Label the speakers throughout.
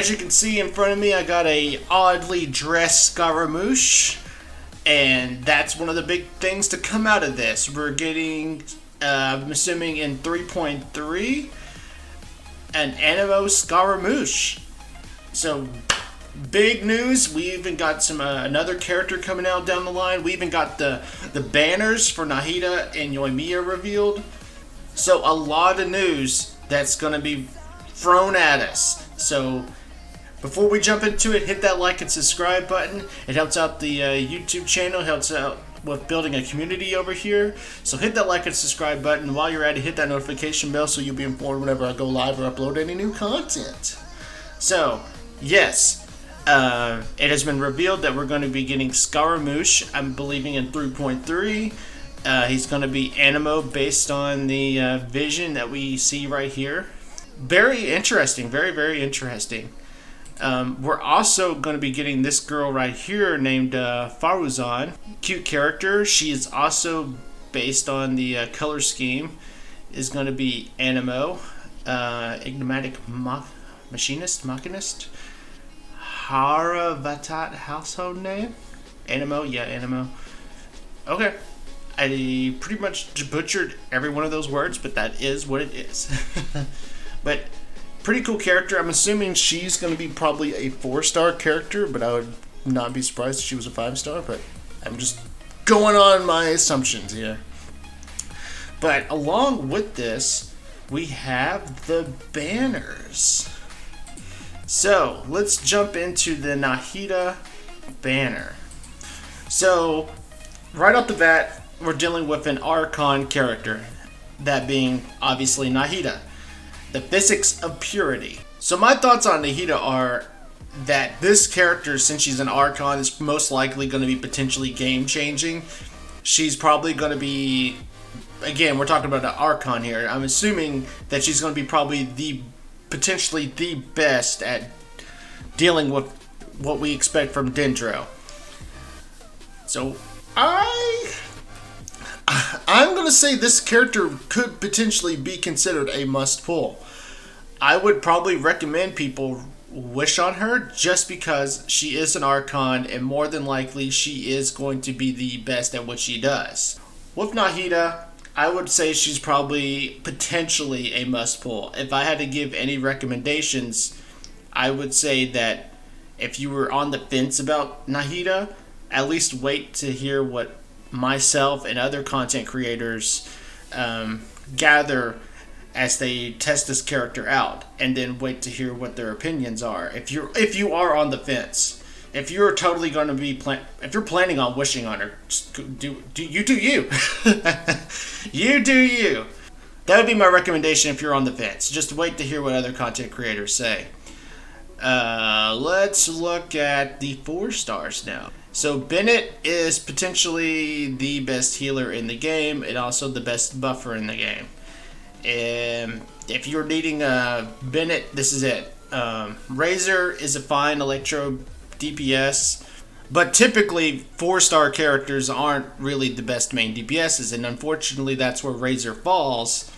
Speaker 1: as you can see in front of me, I got a oddly dressed Scaramouche, and that's one of the big things to come out of this. We're getting, I'm assuming in 3.3, an animo Scaramouche. So big news. We even got some another character coming out down the line. We even got the banners for Nahida and Yoimiya revealed. So a lot of news that's going to be thrown at us. So before we jump into it, hit that like and subscribe button. It helps out the YouTube channel, helps out with building a community over here. So hit that like and subscribe button. While you're at it, hit that notification bell so you'll be informed whenever I go live or upload any new content. So yes, it has been revealed that we're going to be getting Scaramouche, I'm believing in 3.3. He's going to be animo based on the vision that we see right here. Very interesting, very, very interesting. We're also going to be getting this girl right here named Faruzan. Cute character. She is also based on the color scheme. Is going to be animo. Enigmatic machinist. Haravatat household name? Animo? Yeah, animo. Okay. I pretty much butchered every one of those words, but that is what it is. But pretty cool character. I'm assuming she's going to be probably a 4-star character, but I would not be surprised if she was a 5-star, but I'm just going on my assumptions here. But along with this, we have the banners. So let's jump into the Nahida banner. So right off the bat, we're dealing with an Archon character, that being obviously Nahida. The physics of purity. So my thoughts on Nahida are that this character, since she's an Archon, is most likely going to be potentially game-changing. She's probably going to be, again, we're talking about an Archon here. I'm assuming that she's going to be probably potentially the best at dealing with what we expect from Dendro. So I'm going to say this character could potentially be considered a must-pull. I would probably recommend people wish on her just because she is an Archon and more than likely she is going to be the best at what she does. With Nahida, I would say she's probably potentially a must-pull. If I had to give any recommendations, I would say that if you were on the fence about Nahida, at least wait to hear what myself and other content creators gather as they test this character out, and then wait to hear what their opinions are. If you are on the fence, if you're totally going to be if you're planning on wishing on her, just do you you do you. That would be my recommendation if you're on the fence. Just wait to hear what other content creators say. Let's look at the 4 stars now. So Bennett is potentially the best healer in the game and also the best buffer in the game. If you're needing a Bennett, this is it. Razor is a fine electro DPS, but typically 4-star characters aren't really the best main DPSs, and unfortunately that's where Razor falls,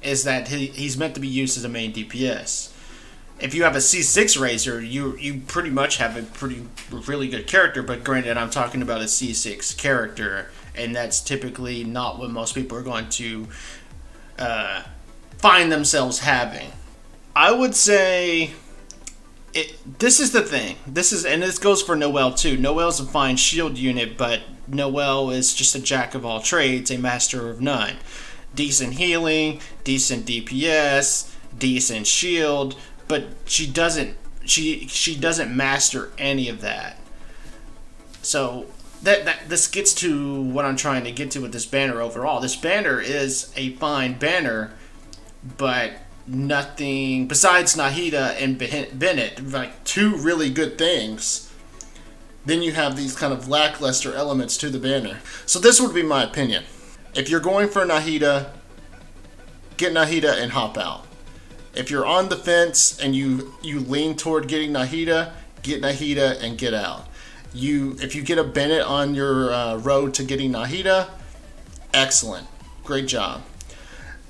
Speaker 1: is that he's meant to be used as a main DPS. If you have a C6 Razor, you pretty much have a really good character, but granted, I'm talking about a C6 character, and that's typically not what most people are going to find themselves having. I would say, this is the thing. And this goes for Noelle too. Noelle's a fine shield unit, but Noelle is just a jack of all trades, a master of none. Decent healing, decent DPS, decent shield, but she doesn't master any of that. So this gets to what I'm trying to get to with this banner overall. This banner is a fine banner, but nothing besides Nahida and Bennett, like 2 really good things. Then you have these kind of lackluster elements to the banner. So this would be my opinion. If you're going for Nahida, get Nahida and hop out. If you're on the fence and you lean toward getting Nahida, get Nahida and get out. If you get a Bennett on your road to getting Nahida, excellent. Great job.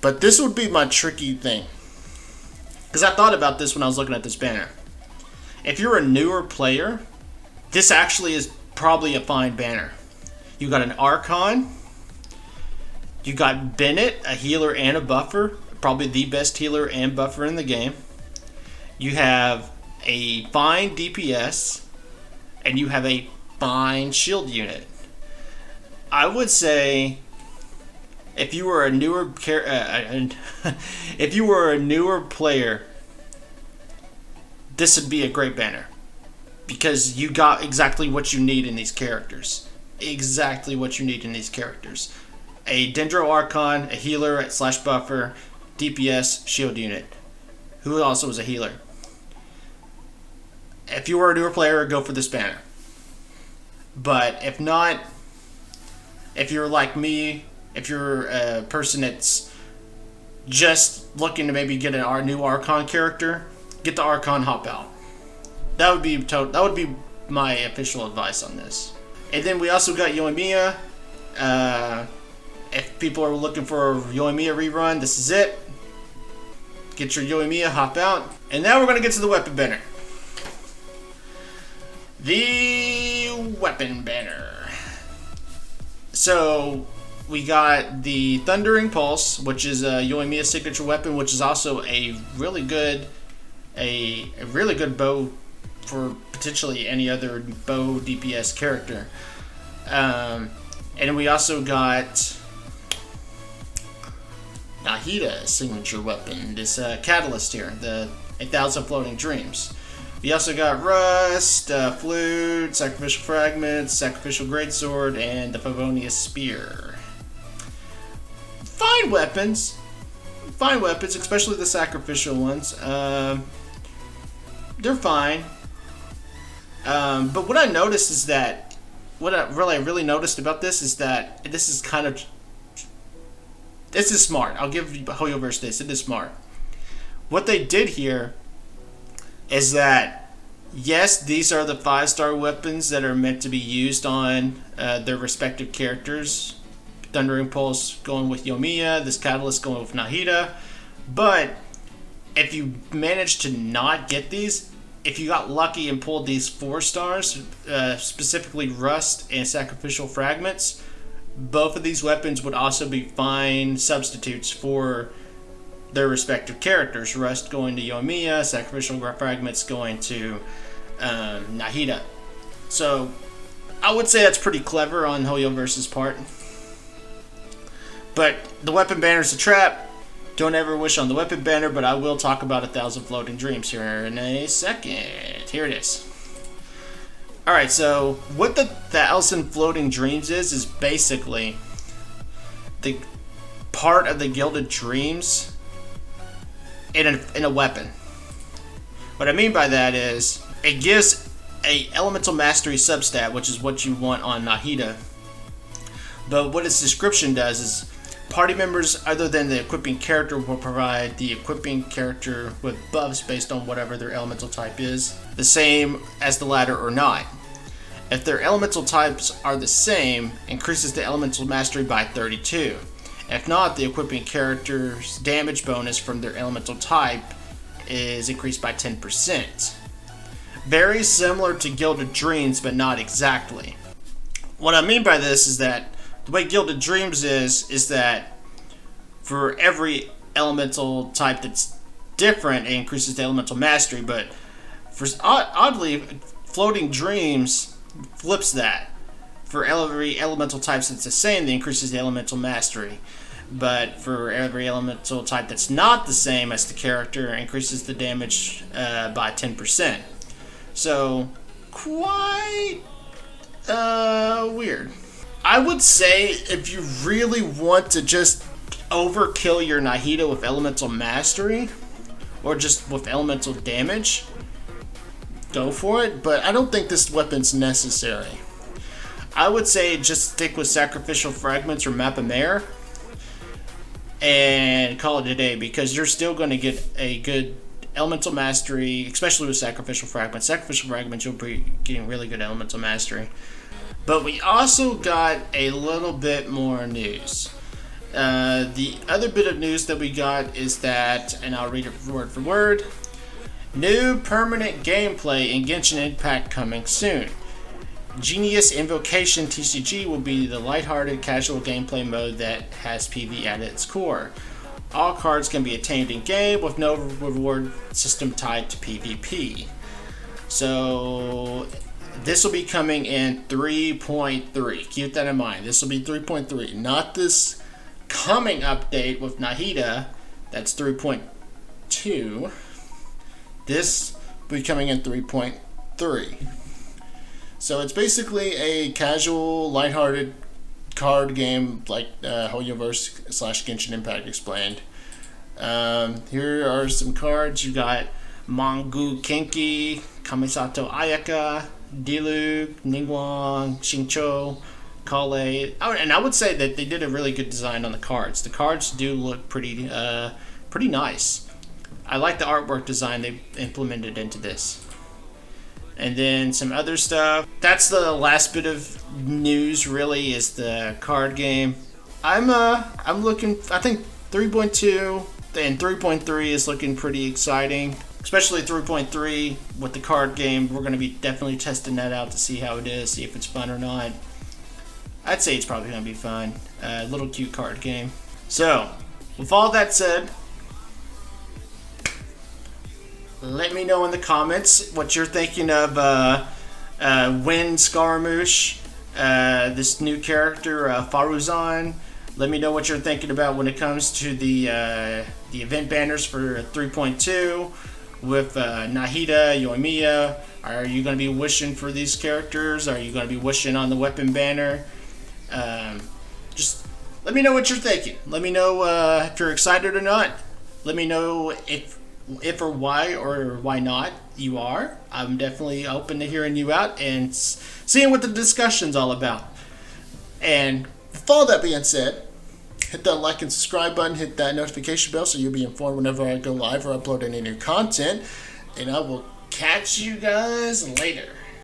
Speaker 1: But this would be my tricky thing, because I thought about this when I was looking at this banner. if you're a newer player, this actually is probably a fine banner. You got an Archon. You got Bennett, a healer and a buffer. Probably the best healer and buffer in the game. You have a fine DPS. And you have a fine shield unit. I would say if you were a newer player, this would be a great banner. Because you got exactly what you need in these characters. Exactly what you need in these characters. A Dendro Archon, a healer / buffer, DPS, shield unit. Who also is a healer. If you were a newer player, go for this banner. But if not, if you're like me, if you're a person that's just looking to maybe get a new Archon character, get the Archon hop out. That would be my official advice on this. And then we also got Yoimiya. If people are looking for a Yoimiya rerun, this is it. Get your Yoimiya, hop out. And now we're going to get to the weapon banner. The weapon banner. So we got the Thundering Pulse, which is a Yoimiya signature weapon, which is also a really good bow for potentially any other bow DPS character. And we also got Nahida signature weapon, this catalyst here, the 1,000 Floating Dreams. We also got Rust, Flute, Sacrificial Fragments, Sacrificial Greatsword, and the Favonius Spear. Fine weapons, especially the sacrificial ones. They're fine. But what I noticed is that, what I really noticed about this is that this is smart. I'll give Hoyoverse this. It is smart. What they did here is that, yes, these are the 5-star weapons that are meant to be used on their respective characters. Thundering Pulse going with Yoimiya, this Catalyst going with Nahida. But if you manage to not get these, if you got lucky and pulled these 4 stars, specifically Rust and Sacrificial Fragments, both of these weapons would also be fine substitutes for their respective characters. Rust going to Yoimiya, Sacrificial Fragments going to Nahida. So I would say that's pretty clever on Hoyoverse's part. But the weapon banner is a trap. Don't ever wish on the weapon banner, but I will talk about 1,000 Floating Dreams here in a second. Here it is. Alright, so what the 1,000 Floating Dreams is basically the part of the Gilded Dreams in a weapon. What I mean by that is it gives a Elemental Mastery substat, which is what you want on Nahida. But what its description does is party members other than the equipping character will provide the equipping character with buffs based on whatever their elemental type is, the same as the latter or not. If their elemental types are the same, increases the elemental mastery by 32. If not, the equipping character's damage bonus from their elemental type is increased by 10%. Very similar to Gilded Dreams, but not exactly. What I mean by this is that the way Gilded Dreams is that for every elemental type that's different, it increases the elemental mastery, but oddly, Floating Dreams flips that. For every elemental type that's the same, it increases the elemental mastery. But for every elemental type that's not the same as the character, it increases the damage by 10%. So, quite weird. I would say if you really want to just overkill your Nahida with elemental mastery, or just with elemental damage, go for it, but I don't think this weapon's necessary. I would say just stick with Sacrificial Fragments or Map of Mare and call it a day, because you're still going to get a good elemental mastery, especially with Sacrificial Fragments. Sacrificial Fragments, you'll be getting really good elemental mastery. But we also got a little bit more news. The other bit of news that we got is that, and I'll read it word for word, New permanent gameplay in Genshin Impact coming soon. Genius Invocation TCG will be the lighthearted casual gameplay mode that has PvE at its core. All cards can be attained in game with no reward system tied to PvP. So this will be coming in 3.3. Keep that in mind. This will be 3.3, not this coming update with Nahida. That's 3.2. This will be coming in 3.3. So it's basically a casual, lighthearted card game like Hoyoverse / Genshin Impact explained. Here are some cards. You got Mongu Kenki, Kamisato Ayaka, Diluc, Ningguang, Xingqiu, Kale. Oh, and I would say that they did a really good design on the cards. The cards do look pretty nice. I like the artwork design they implemented into this. And then some other stuff. That's the last bit of news. Really, is the card game. I'm looking. I think 3.2 and 3.3 is looking pretty exciting. Especially 3.3 with the card game. We're going to be definitely testing that out to see how it is, see if it's fun or not. I'd say it's probably going to be fun. Little cute card game. So, with all that said, let me know in the comments what you're thinking of Win Scaramouche, this new character, Faruzan. Let me know what you're thinking about when it comes to the event banners for 3.2 with Nahida, Yoimiya. Are you going to be wishing for these characters? Are you going to be wishing on the weapon banner? Just let me know what you're thinking. Let me know if you're excited or not. Let me know if or why not you are. I'm definitely open to hearing you out and seeing what the discussion's all about. And with all that being said, hit that like and subscribe button, hit that notification bell so you'll be informed whenever I go live or upload any new content. And I will catch you guys later.